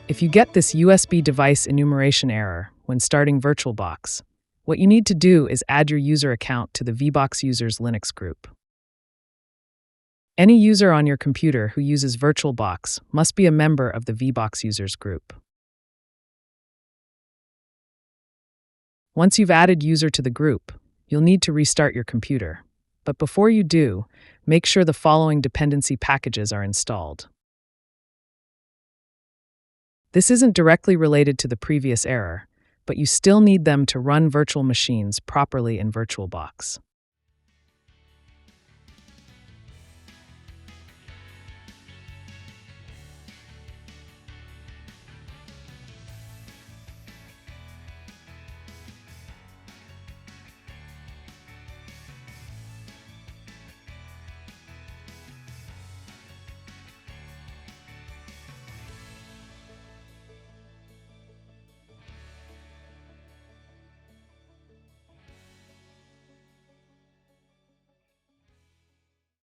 If you get this USB device enumeration error when starting VirtualBox, what you need to do is add your user account to the vboxusers Linux group. Any user on your computer who uses VirtualBox must be a member of the vboxusers group. Once you've added user to the group, you'll need to restart your computer. But before you do, make sure the following dependency packages are installed. This isn't directly related to the previous error, but you still need them to run virtual machines properly in VirtualBox.